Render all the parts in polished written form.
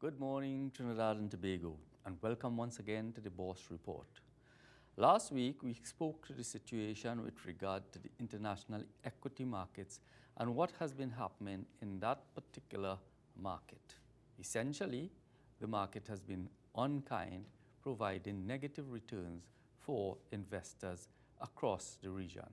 Good morning, Trinidad and Tobago, and welcome once again to the Bourse Report. Last week, we spoke to the situation with regard to the international equity markets and what has been happening in that particular market. Essentially, the market has been unkind, providing negative returns for investors across the region.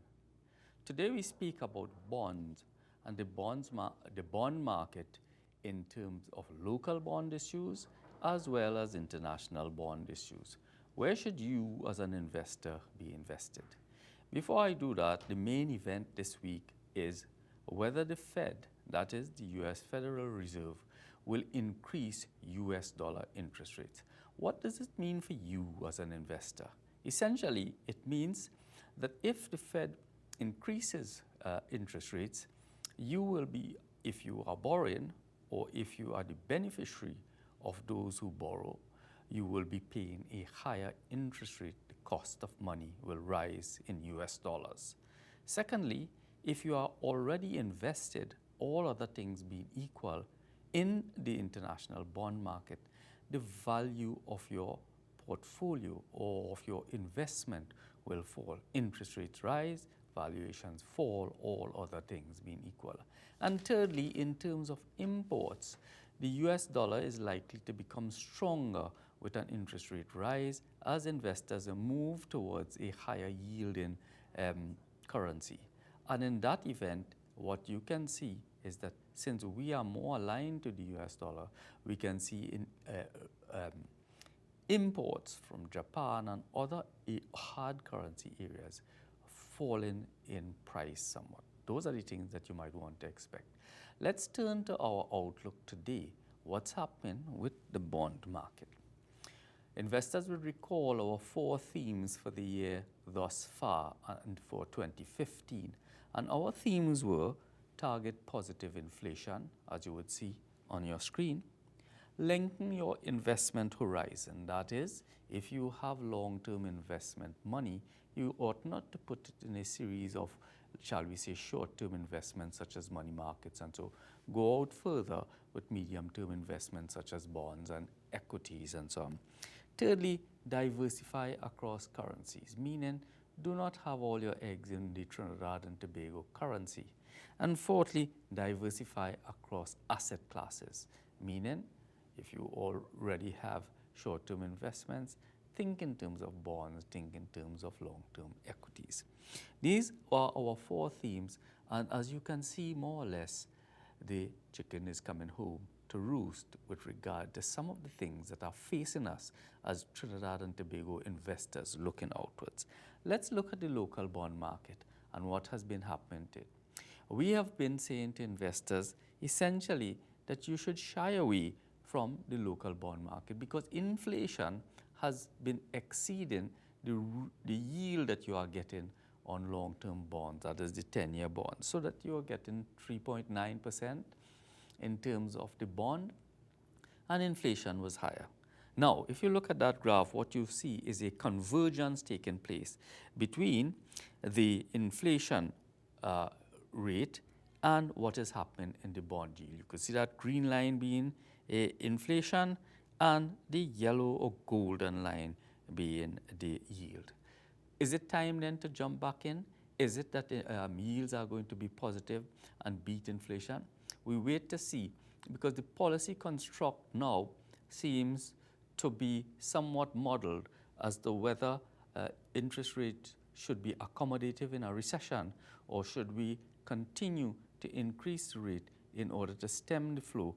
Today, we speak about bonds and the bond market in terms of local bond issues as well as international bond issues. Where should you as an investor be invested? Before I do that, the main event this week is whether the Fed, that is the US Federal Reserve, will increase US dollar interest rates. What does it mean for you as an investor? Essentially, it means that if the Fed increases interest rates, you will be, if you are borrowing, or if you are the beneficiary of those who borrow, you will be paying a higher interest rate. The cost of money will rise in US dollars. Secondly, if you are already invested, all other things being equal, in the international bond market, the value of your portfolio or of your investment will fall. Interest rates rise, valuations fall, all other things being equal. And thirdly, in terms of imports, the US dollar is likely to become stronger with an interest rate rise as investors move towards a higher yielding currency. And in that event, what you can see is that since we are more aligned to the US dollar, we can see imports from Japan and other hard currency areas falling in price somewhat. Those are the things that you might want to expect. Let's turn to our outlook today. What's happening with the bond market? Investors will recall our 4 themes for the year thus far and for 2015. And our themes were target positive inflation, as you would see on your screen. Lengthen your investment horizon. That is, if you have long-term investment money, you ought not to put it in a series of, shall we say, short-term investments such as money markets, and so go out further with medium-term investments such as bonds and equities and so on. Thirdly, diversify across currencies, meaning do not have all your eggs in the Trinidad and Tobago currency. And fourthly, diversify across asset classes, meaning if you already have short-term investments, think in terms of bonds, think in terms of long-term equities. These are our 4 themes, and as you can see, more or less, the chicken is coming home to roost with regard to some of the things that are facing us as Trinidad and Tobago investors looking outwards. Let's look at the local bond market and what has been happening to it. We have been saying to investors essentially that you should shy away from the local bond market because inflation has been exceeding the yield that you are getting on long-term bonds, that is the 10-year bond, so that you are getting 3.9% in terms of the bond, and inflation was higher. Now, if you look at that graph, what you see is a convergence taking place between the inflation rate and what is happening in the bond yield. You could see that green line being inflation and the yellow or golden line being the yield. Is it time then to jump back in? Is it that yields are going to be positive and beat inflation? We wait to see, because the policy construct now seems to be somewhat modeled as to whether interest rates should be accommodative in a recession, or should we continue to increase the rate in order to stem the flow,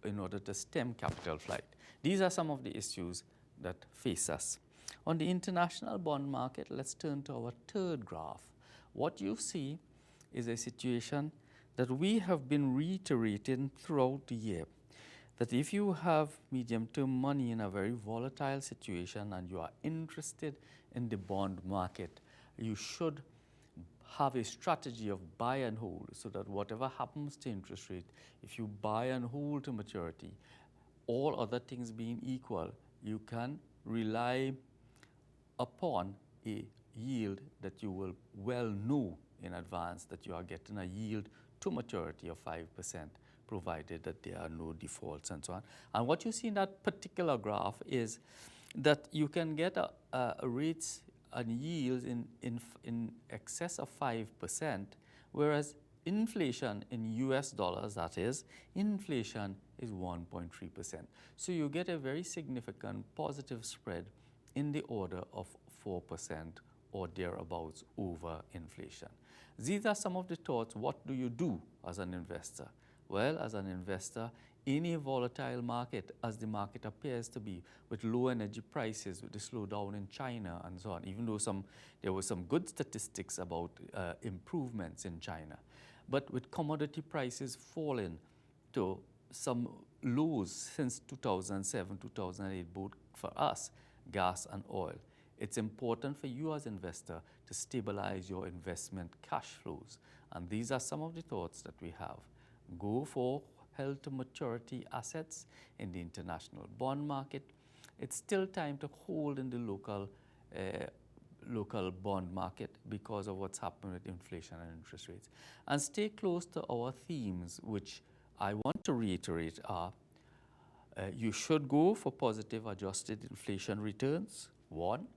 in order to stem capital flight. These are some of the issues that face us. On the international bond market, let's turn to our third graph. What you see is a situation that we have been reiterating throughout the year, that if you have medium-term money in a very volatile situation and you are interested in the bond market, you should have a strategy of buy and hold, so that whatever happens to interest rate, if you buy and hold to maturity, all other things being equal, you can rely upon a yield that you will well know in advance that you are getting a yield to maturity of 5% provided that there are no defaults and so on. And what you see in that particular graph is that you can get rates and yields in excess of 5%, whereas inflation in US dollars, that is, inflation is 1.3%. So you get a very significant positive spread in the order of 4% or thereabouts over inflation. These are some of the thoughts. What do you do as an investor? Well, as an investor, in a volatile market, as the market appears to be, with low energy prices, with the slowdown in China and so on, even though there were some good statistics about improvements in China. But with commodity prices falling to some lows since 2007, 2008, both for us, gas and oil, it's important for you as an investor to stabilize your investment cash flows. And these are some of the thoughts that we have. Go for held to maturity assets in the international bond market. It's still time to hold in the local bond market because of what's happening with inflation and interest rates. And stay close to our themes, which I want to reiterate are, you should go for positive adjusted inflation returns. One,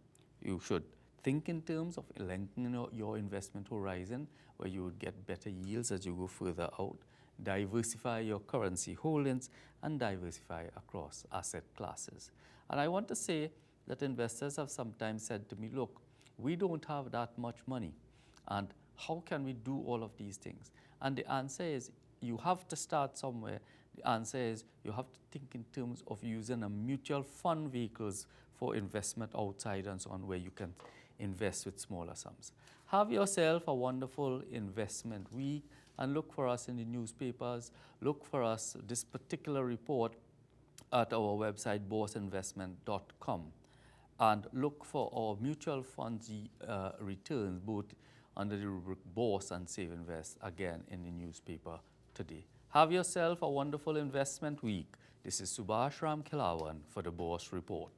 you should think in terms of lengthening your investment horizon, where you would get better yields as you go further out. Diversify your currency holdings and diversify across asset classes. And I want to say that investors have sometimes said to me, look, we don't have that much money, and how can we do all of these things? And the answer is, you have to start somewhere. The answer is, you have to think in terms of using a mutual fund vehicles for investment outside and so on, where you can invest with smaller sums. Have yourself a wonderful investment week, and look for us in the newspapers. Look for us, this particular report, at our website, bourseinvestment.com. And look for our mutual funds returns, both under the rubric Bourse and Save Invest, again in the newspaper today. Have yourself a wonderful investment week. This is Subhash Ram Kilawan for the Bourse Report.